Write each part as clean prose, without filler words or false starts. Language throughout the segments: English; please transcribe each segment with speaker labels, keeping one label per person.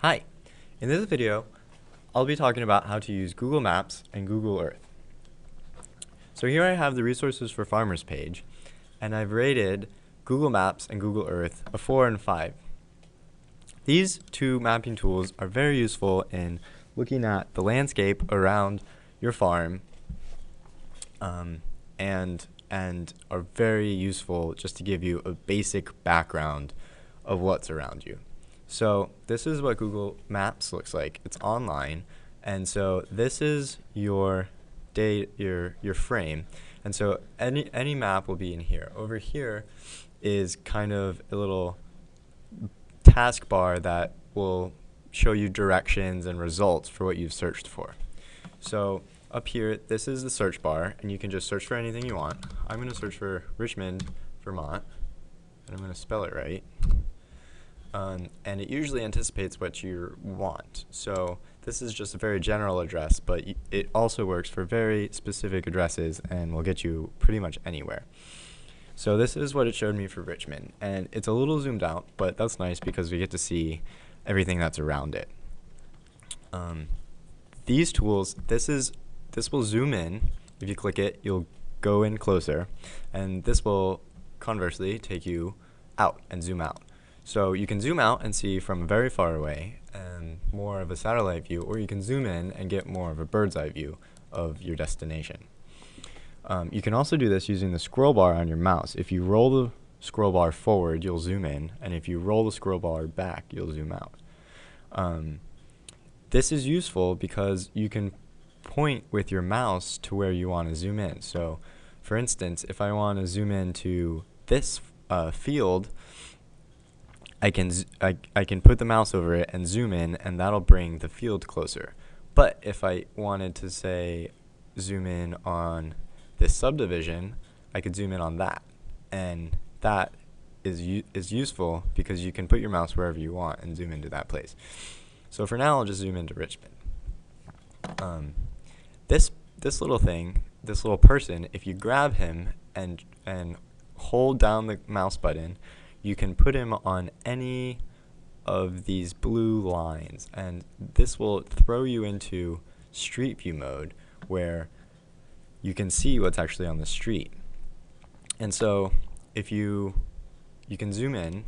Speaker 1: Hi, in this video, I'll be talking about how to use Google Maps and Google Earth. So here I have the resources for farmers page, and I've rated Google Maps and Google Earth a 4 and 5. These two mapping tools are very useful in looking at the landscape around your farm, and are very useful just to give you a basic background of what's around you. So this is what Google Maps looks like. It's online, and so this is your frame, and so any map will be in here. Over here is kind of a little taskbar that will show you directions and results for what you've searched for. So up here, this is the search bar, and you can just search for anything you want. I'm going to search for Richmond, Vermont, and I'm going to spell it right. And it usually anticipates what you want. So this is just a very general address, but it also works for very specific addresses and will get you pretty much anywhere. So this is what it showed me for Richmond, and it's a little zoomed out, but that's nice because we get to see everything that's around it. These tools, this will zoom in. If you click it, you'll go in closer, and this will conversely take you out and zoom out. So you can zoom out and see from very far away and more of a satellite view, or you can zoom in and get more of a bird's eye view of your destination. You can also do this using the scroll bar on your mouse. If you roll the scroll bar forward, you'll zoom in, and if you roll the scroll bar back, you'll zoom out. This is useful because you can point with your mouse to where you want to zoom in. So for instance, if I want to zoom into this field, I can put the mouse over it and zoom in, and that'll bring the field closer. But if I wanted to, say, zoom in on this subdivision, I could zoom in on that, and that is useful because you can put your mouse wherever you want and zoom into that place. So for now, I'll just zoom into Richmond. This little thing, this little person, if you grab him and hold down the mouse button, you can put him on any of these blue lines, and this will throw you into Street View mode, where you can see what's actually on the street. And so if you can zoom in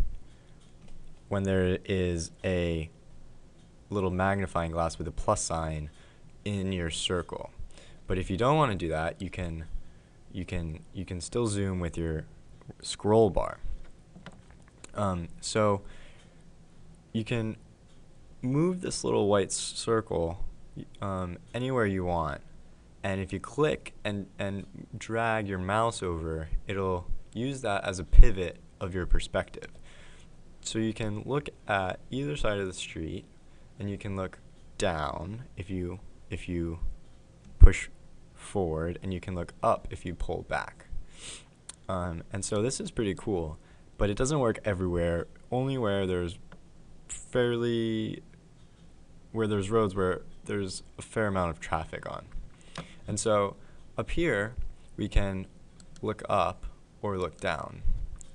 Speaker 1: when there is a little magnifying glass with a plus sign in your circle. But if you don't want to do that, you can still zoom with your scroll bar. So you can move this little white circle anywhere you want, and if you click and drag your mouse over, it'll use that as a pivot of your perspective. So you can look at either side of the street, and you can look down if you push forward, and you can look up if you pull back. And so this is pretty cool, but it doesn't work everywhere, only where there's roads where there's a fair amount of traffic on. And so up here, we can look up or look down,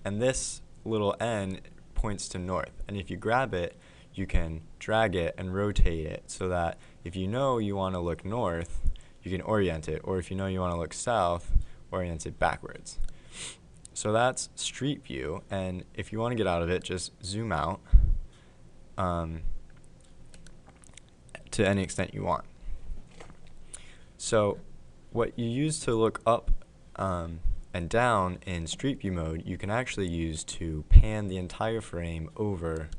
Speaker 1: and this little N points to north, and if you grab it, you can drag it and rotate it so that if you know you want to look north, you can orient it, or if you know you want to look south, orient it backwards. So that's Street View, and if you want to get out of it, just zoom out to any extent you want. So what you use to look up and down in Street View mode, you can actually use to pan the entire frame over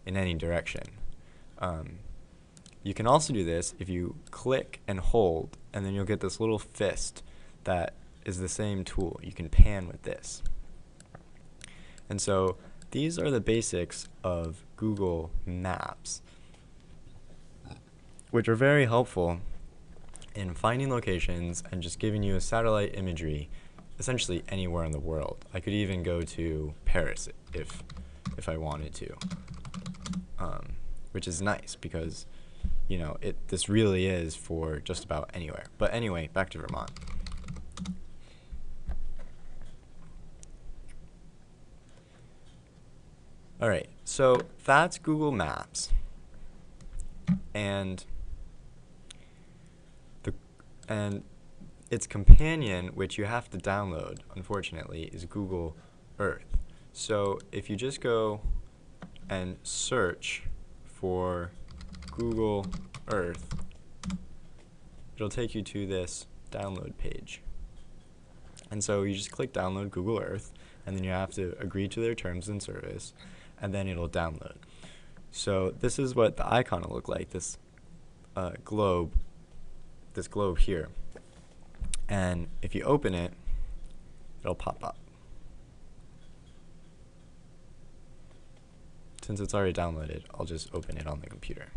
Speaker 1: in any direction. You can also do this if you click and hold, and then you'll get this little fist that is the same tool. You can pan with this. And so these are the basics of Google Maps, which are very helpful in finding locations and just giving you a satellite imagery essentially anywhere in the world. I could even go to Paris if I wanted to, which is nice because, you know, this really is for just about anywhere. But anyway, back to Vermont. All right, so that's Google Maps. And the and its companion, which you have to download, unfortunately, is Google Earth. So if you just go and search for Google Earth, it'll take you to this download page. And so you just click download Google Earth, and then you have to agree to their terms and service, and then it'll download. So this is what the icon will look like, this globe here. And if you open it, it'll pop up. Since it's already downloaded, I'll just open it on the computer.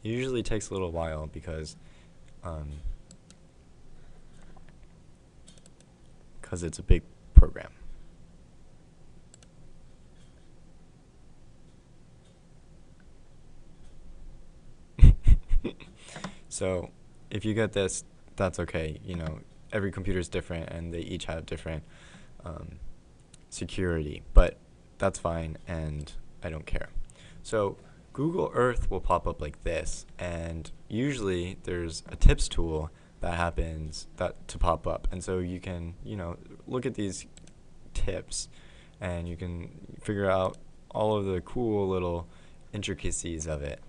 Speaker 1: It usually takes a little while because it's a big program. So if you get this, that's okay. You know, every computer is different and they each have different security, but that's fine and I don't care. So Google Earth will pop up like this, and usually there's a tips tool that happens to pop up, and so you can, look at these tips and you can figure out all of the cool little intricacies of it.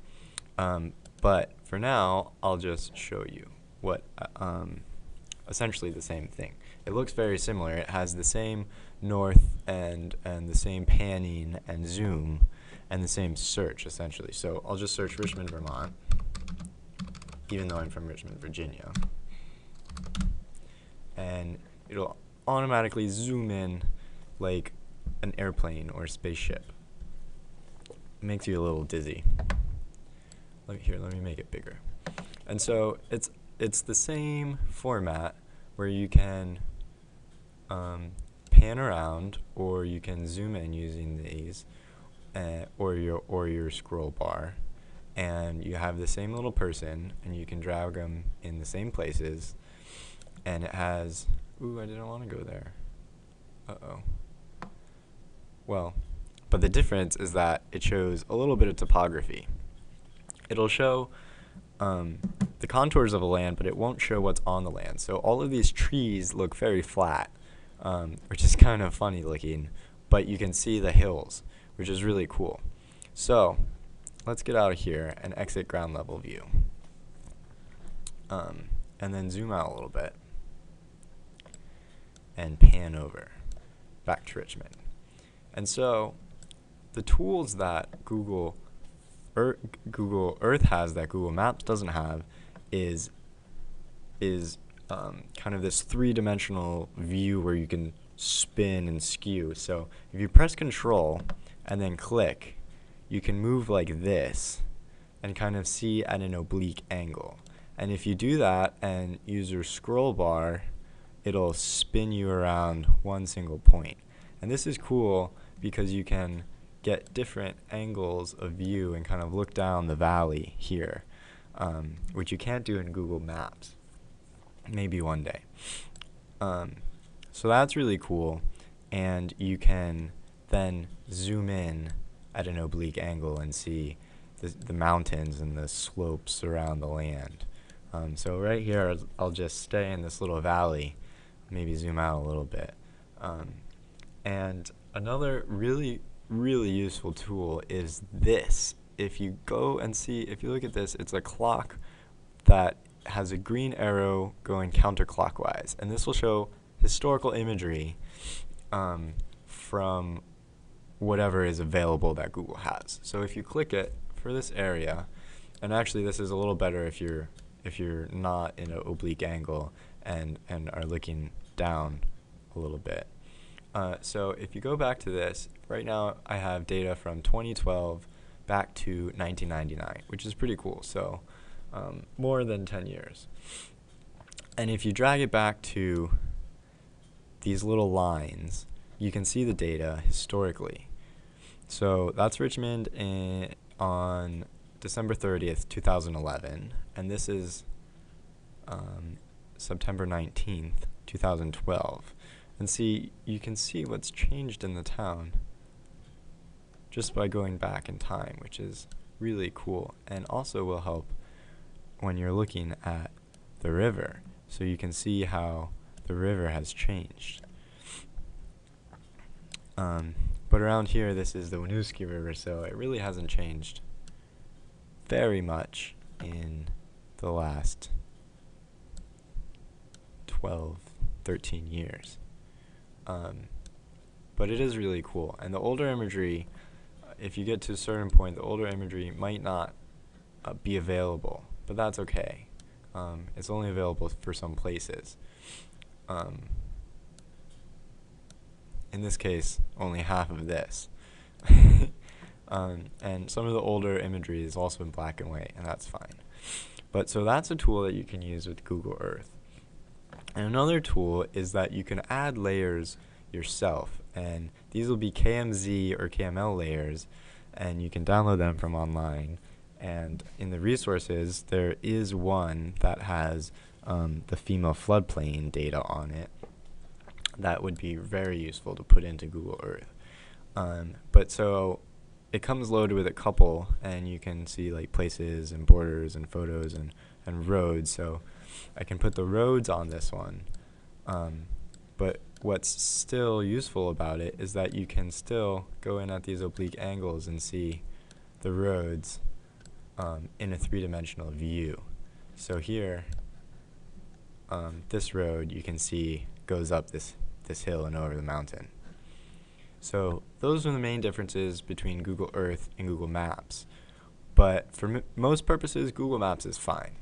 Speaker 1: But for now, I'll just show you what essentially the same thing. It looks very similar. It has the same north and the same panning and zoom and the same search, essentially. So I'll just search Richmond, Vermont, even though I'm from Richmond, Virginia. And it'll automatically zoom in like an airplane or a spaceship. It makes you a little dizzy. Let me make it bigger. And so it's the same format where you can pan around, or you can zoom in using these, or your scroll bar, and you have the same little person, and you can drag them in the same places. And it has, ooh, I didn't want to go there. Uh-oh. Well, but the difference is that it shows a little bit of topography. It'll show the contours of a land, but it won't show what's on the land. So all of these trees look very flat, which is kind of funny looking, but you can see the hills, which is really cool. So let's get out of here and exit ground level view. And then zoom out a little bit and pan over back to Richmond. And so the tools that Google Earth has that Google Maps doesn't have is kind of this three-dimensional view where you can spin and skew. So if you press Control and then click, you can move like this and kind of see at an oblique angle. And if you do that and use your scroll bar, it'll spin you around one single point. And this is cool because you can get different angles of view and kind of look down the valley here, which you can't do in Google Maps. Maybe one day. So that's really cool, and you can then zoom in at an oblique angle and see the mountains and the slopes around the land. So right here, I'll just stay in this little valley, maybe zoom out a little bit. And another really useful tool is this. If you go and see, if you look at this, it's a clock that has a green arrow going counterclockwise, and this will show historical imagery from whatever is available that Google has. So if you click it for this area, and actually this is a little better if you're not in an oblique angle and are looking down a little bit. So if you go back to this, right now I have data from 2012 back to 1999, which is pretty cool. So more than 10 years. And if you drag it back to these little lines, you can see the data historically. So that's Richmond on December 30th, 2011, and this is September 19th, 2012. And see, you can see what's changed in the town just by going back in time, which is really cool, and also will help when you're looking at the river, so you can see how the river has changed. But around here, this is the Winooski River, so it really hasn't changed very much in the last 12, 13 years. But it is really cool. And the older imagery, if you get to a certain point, the older imagery might not be available, but that's okay. It's only available for some places. In this case, only half of this. And some of the older imagery is also in black and white, and that's fine. But so that's a tool that you can use with Google Earth. And another tool is that you can add layers yourself, and these will be KMZ or KML layers, and you can download them from online. And in the resources, there is one that has the FEMA floodplain data on it. That would be very useful to put into Google Earth. But so it comes loaded with a couple, and you can see like places and borders and photos and roads. So I can put the roads on this one. But what's still useful about it is that you can still go in at these oblique angles and see the roads in a three-dimensional view. So here, this road you can see goes up this hill and over the mountain. So those are the main differences between Google Earth and Google Maps. But for most purposes, Google Maps is fine.